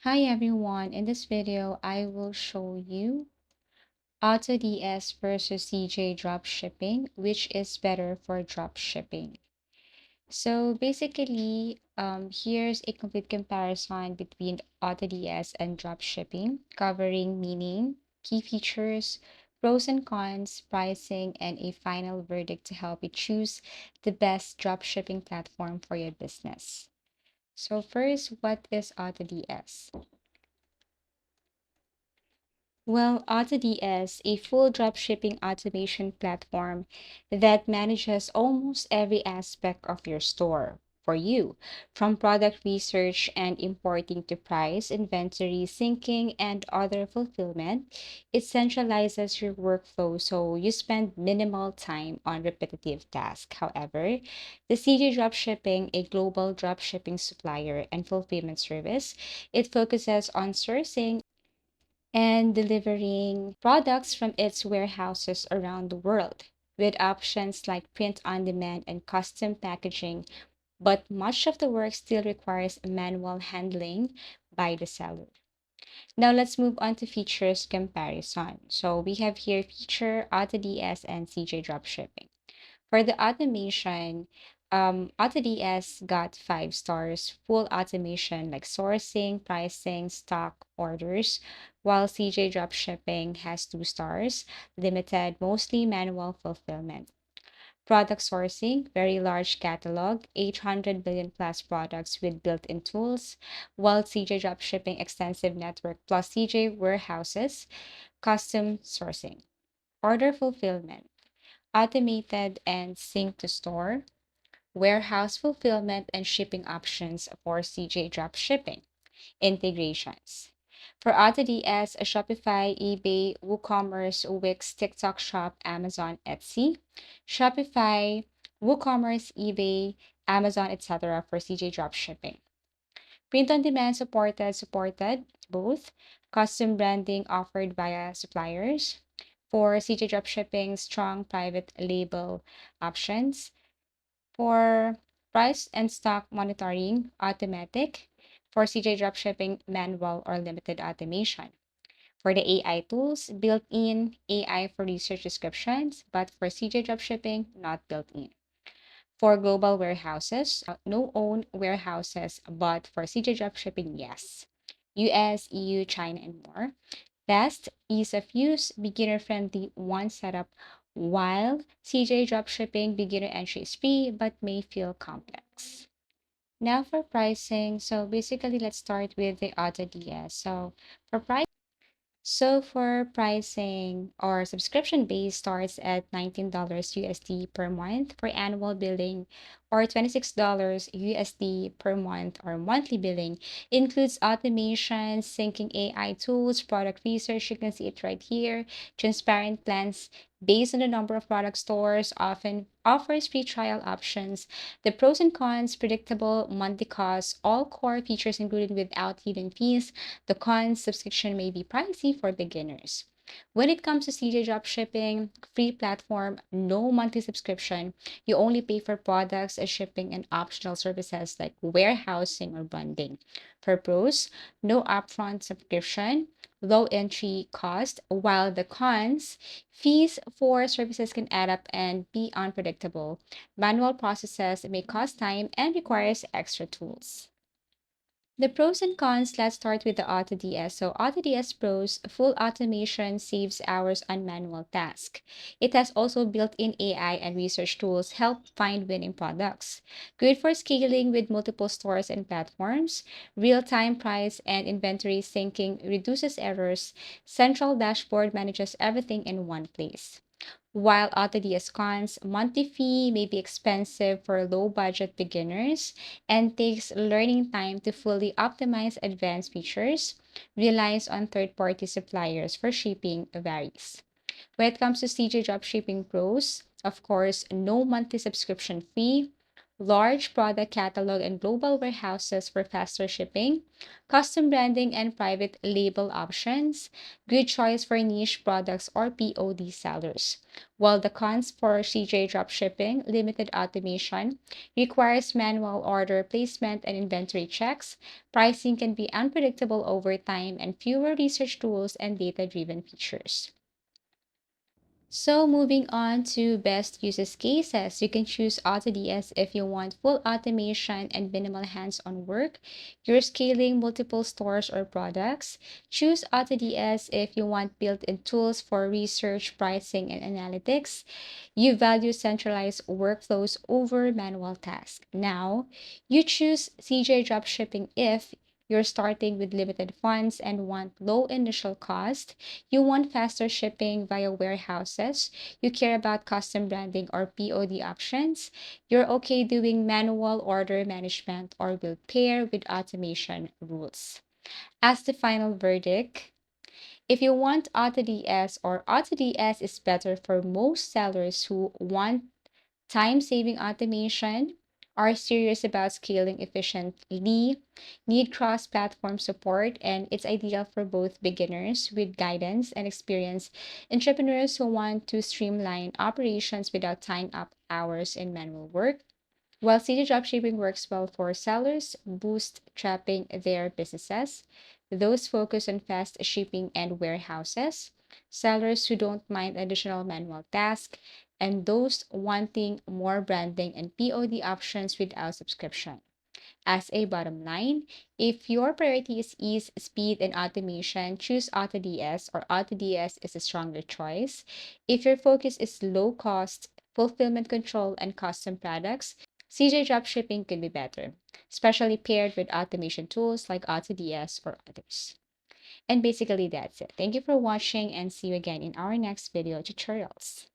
Hi everyone, in this video I will show you AutoDS versus CJ dropshipping, which is better for dropshipping. So basically, here's a complete comparison between AutoDS and dropshipping, covering meaning, key features, pros and cons, pricing, and a final verdict to help you choose the best dropshipping platform for your business. So first, what is AutoDS? Well, AutoDS, a full dropshipping automation platform that manages almost every aspect of your store for you, from product research and importing to price, inventory, syncing, and other fulfillment. It centralizes your workflow so you spend minimal time on repetitive tasks. However, the CJ Dropshipping, a global dropshipping supplier and fulfillment service, it focuses on sourcing and delivering products from its warehouses around the world, with options like print on demand and custom packaging. But much of the work still requires manual handling by the seller. Now let's move on to features comparison. So we have here feature AutoDS and CJ Dropshipping. For the automation, AutoDS got 5 stars, full automation like sourcing, pricing, stock orders, while CJ Dropshipping has 2 stars, limited, mostly manual fulfillment. Product sourcing, very large catalog, 800 billion plus products with built-in tools, while CJ Dropshipping extensive network plus CJ warehouses, custom sourcing. Order fulfillment, automated and sync to store, warehouse fulfillment and shipping options for CJ dropshipping, integrations. For AutoDS, Shopify, eBay, WooCommerce, Wix, TikTok Shop, Amazon, Etsy, Shopify, WooCommerce, eBay, Amazon, etc. for CJ dropshipping. Print on demand supported both. Custom branding offered via suppliers. For CJ dropshipping, strong private label options. For price and stock monitoring, automatic. For CJ dropshipping, manual or limited automation. For the AI tools, built-in AI for research descriptions, but for CJ dropshipping, not built-in. For global warehouses, no own warehouses, but for CJ dropshipping, yes. US, EU, China, and more. Best ease of use, beginner friendly, one setup, while CJ dropshipping beginner entry is free but may feel complex. Now for pricing, so basically let's start with the AutoDS. For pricing or subscription base starts at $19 USD per month for annual billing or $26 USD per month or monthly billing. Includes automation, syncing AI tools, product research. You can see it right here. Transparent plans based on the number of product stores, often offers free trial options. The pros and cons, predictable monthly costs, all core features included without hidden fees. The cons, subscription may be pricey for beginners. When it comes to CJ dropshipping, free platform, no monthly subscription. You only pay for products, shipping, and optional services like warehousing or bundling. For pros, no upfront subscription, low entry cost, while the cons, fees for services can add up and be unpredictable. Manual processes may cost time and requires extra tools. The pros and cons, let's start with the AutoDS. So AutoDS Pros, full automation saves hours on manual tasks. It has also built-in AI and research tools help find winning products. Good for scaling with multiple stores and platforms. Real-time price and inventory syncing reduces errors. Central dashboard manages everything in one place. While AutoDS cons, monthly fee may be expensive for low-budget beginners and takes learning time to fully optimize advanced features, relies on third-party suppliers for shipping varies. When it comes to CJ Dropshipping Pros, of course, no monthly subscription fee, large product catalog and global warehouses for faster shipping, custom branding and private label options, good choice for niche products or POD sellers. While the cons for CJ dropshipping, limited automation, requires manual order placement and inventory checks, pricing can be unpredictable over time, and fewer research tools and data driven features. So moving on to best uses cases, you can choose AutoDS if you want full automation and minimal hands-on work. You're scaling multiple stores or products. Choose AutoDS if you want built-in tools for research, pricing, and analytics. You value centralized workflows over manual tasks. Now, you choose CJ Dropshipping if you're starting with limited funds and want low initial cost. You want faster shipping via warehouses. You care about custom branding or POD options. You're okay doing manual order management or will pair with automation rules. As the final verdict, if you want AutoDS or AutoDS is better for most sellers who want time-saving automation, are serious about scaling efficiently, need cross-platform support, and it's ideal for both beginners with guidance and experienced entrepreneurs who want to streamline operations without tying up hours in manual work. While city dropshipping works well for sellers, bootstrapping their businesses, those focus on fast shipping and warehouses, sellers who don't mind additional manual tasks, and those wanting more branding and POD options without subscription. As a bottom line, if your priority is ease, speed, and automation, choose AutoDS or AutoDS is a stronger choice. If your focus is low cost, fulfillment control, and custom products, CJ Dropshipping could be better, especially paired with automation tools like AutoDS or others. And basically that's it. Thank you for watching and see you again in our next video tutorials.